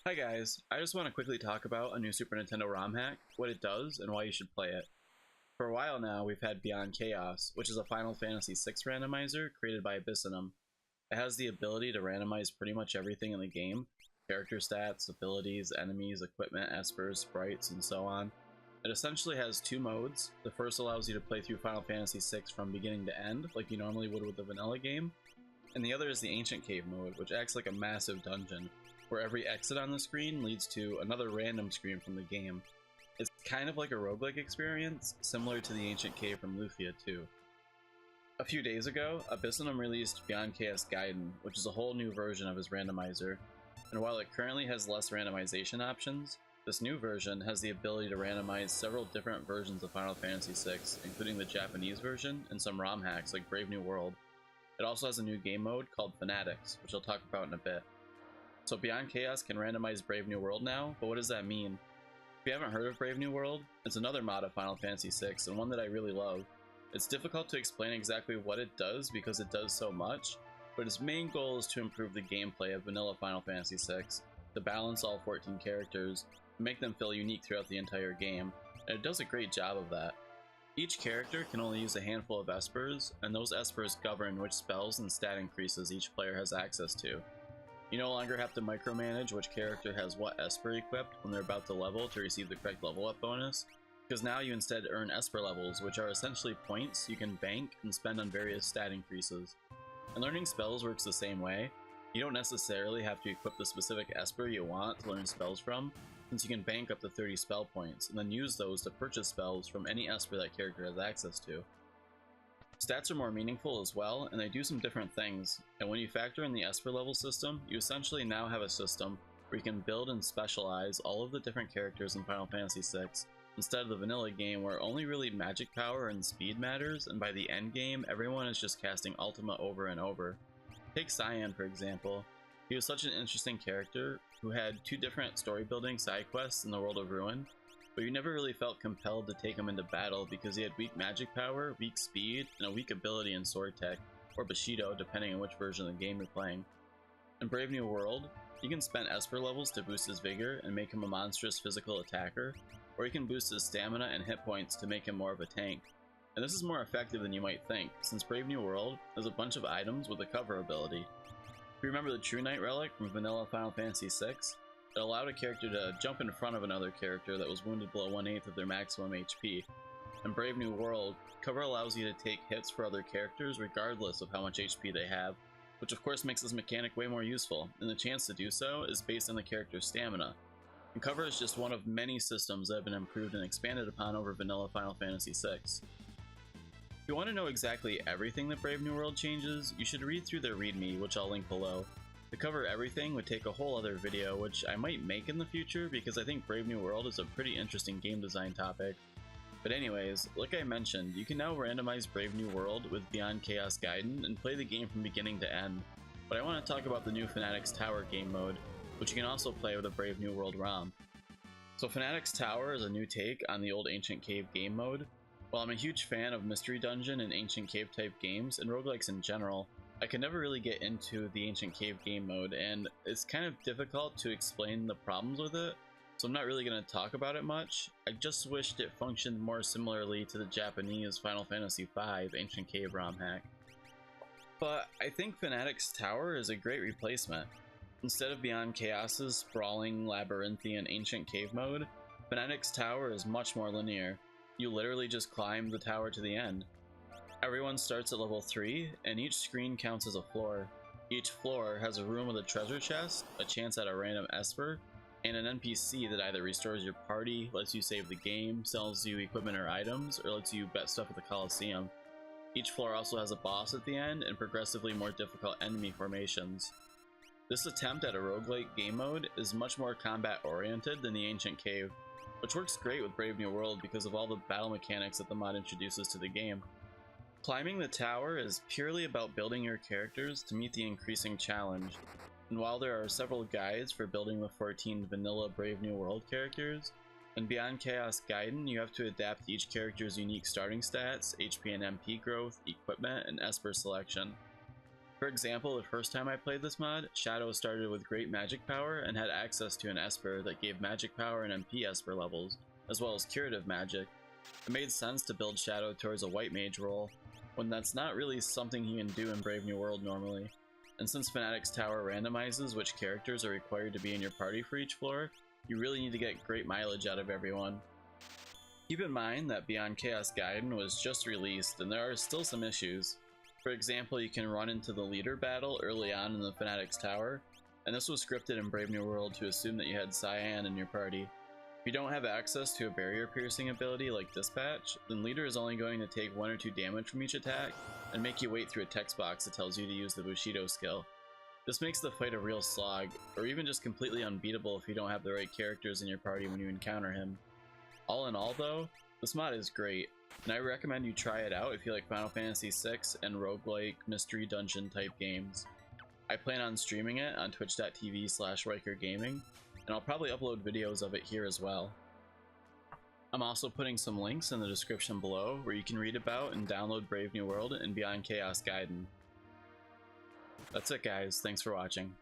Hi guys, I just want to quickly talk about a new Super Nintendo ROM hack, what it does, and why you should play it. For a while now, we've had Beyond Chaos, which is a Final Fantasy VI randomizer created by Abyssinum. It has the ability to randomize pretty much everything in the game, character stats, abilities, enemies, equipment, espers, sprites, and so on. It essentially has two modes. The first allows you to play through Final Fantasy VI from beginning to end, like you normally would with the vanilla game, and the other is the Ancient Cave mode, which acts like a massive dungeon, where every exit on the screen leads to another random screen from the game. It's kind of like a roguelike experience, similar to the Ancient Cave from Lufia 2. A few days ago, Abyssinum released Beyond Chaos Gaiden, which is a whole new version of his randomizer, and while it currently has less randomization options, this new version has the ability to randomize several different versions of Final Fantasy VI, including the Japanese version and some ROM hacks like Brave New World. It also has a new game mode called Fanatix, which I'll talk about in a bit. So Beyond Chaos can randomize Brave New World now, but what does that mean? If you haven't heard of Brave New World, it's another mod of Final Fantasy VI, and one that I really love. It's difficult to explain exactly what it does because it does so much, but its main goal is to improve the gameplay of vanilla Final Fantasy VI, to balance all 14 characters, and make them feel unique throughout the entire game, and it does a great job of that. Each character can only use a handful of espers, and those espers govern which spells and stat increases each player has access to. You no longer have to micromanage which character has what esper equipped when they're about to level to receive the correct level up bonus, because now you instead earn esper levels, which are essentially points you can bank and spend on various stat increases. And learning spells works the same way. You don't necessarily have to equip the specific esper you want to learn spells from, since you can bank up to 30 spell points, and then use those to purchase spells from any esper that character has access to. Stats are more meaningful as well, and they do some different things, and when you factor in the esper level system, you essentially now have a system where you can build and specialize all of the different characters in Final Fantasy VI, instead of the vanilla game where only really magic power and speed matters, and by the end game, everyone is just casting Ultima over and over. Take Cyan for example. He was such an interesting character who had two different story building side quests in the World of Ruin, but you never really felt compelled to take him into battle because he had weak magic power, weak speed, and a weak ability in sword tech, or Bushido depending on which version of the game you're playing. In Brave New World, you can spend esper levels to boost his vigor and make him a monstrous physical attacker, or you can boost his stamina and hit points to make him more of a tank. And this is more effective than you might think, since Brave New World has a bunch of items with a cover ability. If you remember the True Knight relic from vanilla Final Fantasy VI, it allowed a character to jump in front of another character that was wounded below 1/8 of their maximum HP. In Brave New World, cover allows you to take hits for other characters regardless of how much HP they have, which of course makes this mechanic way more useful, and the chance to do so is based on the character's stamina. And cover is just one of many systems that have been improved and expanded upon over vanilla Final Fantasy VI. If you want to know exactly everything that Brave New World changes, you should read through their readme, which I'll link below. To cover everything would take a whole other video, which I might make in the future because I think Brave New World is a pretty interesting game design topic. But anyways, like I mentioned, you can now randomize Brave New World with Beyond Chaos Gaiden and play the game from beginning to end. But I want to talk about the new Fanatix Tower game mode, which you can also play with a Brave New World ROM. So Fanatix Tower is a new take on the old Ancient Cave game mode. While I'm a huge fan of Mystery Dungeon and Ancient Cave type games, and roguelikes in general, I could never really get into the Ancient Cave game mode, and it's kind of difficult to explain the problems with it, so I'm not really going to talk about it much. I just wished it functioned more similarly to the Japanese Final Fantasy V Ancient Cave ROM hack. But I think Fanatix Tower is a great replacement. Instead of Beyond Chaos's sprawling, labyrinthian Ancient Cave mode, Fanatix Tower is much more linear. You literally just climb the tower to the end. Everyone starts at level 3, and each screen counts as a floor. Each floor has a room with a treasure chest, a chance at a random esper, and an NPC that either restores your party, lets you save the game, sells you equipment or items, or lets you bet stuff at the Coliseum. Each floor also has a boss at the end, and progressively more difficult enemy formations. This attempt at a roguelike game mode is much more combat oriented than the Ancient Cave, which works great with Brave New World because of all the battle mechanics that the mod introduces to the game. Climbing the tower is purely about building your characters to meet the increasing challenge, and while there are several guides for building the 14 vanilla Brave New World characters, in Beyond Chaos Gaiden you have to adapt each character's unique starting stats, HP and MP growth, equipment, and esper selection. For example, the first time I played this mod, Shadow started with great magic power and had access to an Esper that gave magic power and MP Esper levels, as well as curative magic. It made sense to build Shadow towards a white mage role, when that's not really something he can do in Brave New World normally. And since Fanatix Tower randomizes which characters are required to be in your party for each floor, you really need to get great mileage out of everyone. Keep in mind that Beyond Chaos Gaiden was just released and there are still some issues. For example, you can run into the leader battle early on in the Fanatix Tower, and this was scripted in Brave New World to assume that you had Cyan in your party. If you don't have access to a barrier piercing ability like Dispatch, then leader is only going to take 1 or 2 damage from each attack, and make you wait through a text box that tells you to use the Bushido skill. This makes the fight a real slog, or even just completely unbeatable if you don't have the right characters in your party when you encounter him. All in all though, this mod is great, and I recommend you try it out if you like Final Fantasy VI and roguelike mystery dungeon type games. I plan on streaming it on twitch.tv/RikerGaming, and I'll probably upload videos of it here as well. I'm also putting some links in the description below where you can read about and download Brave New World and Beyond Chaos Gaiden. That's it guys, thanks for watching.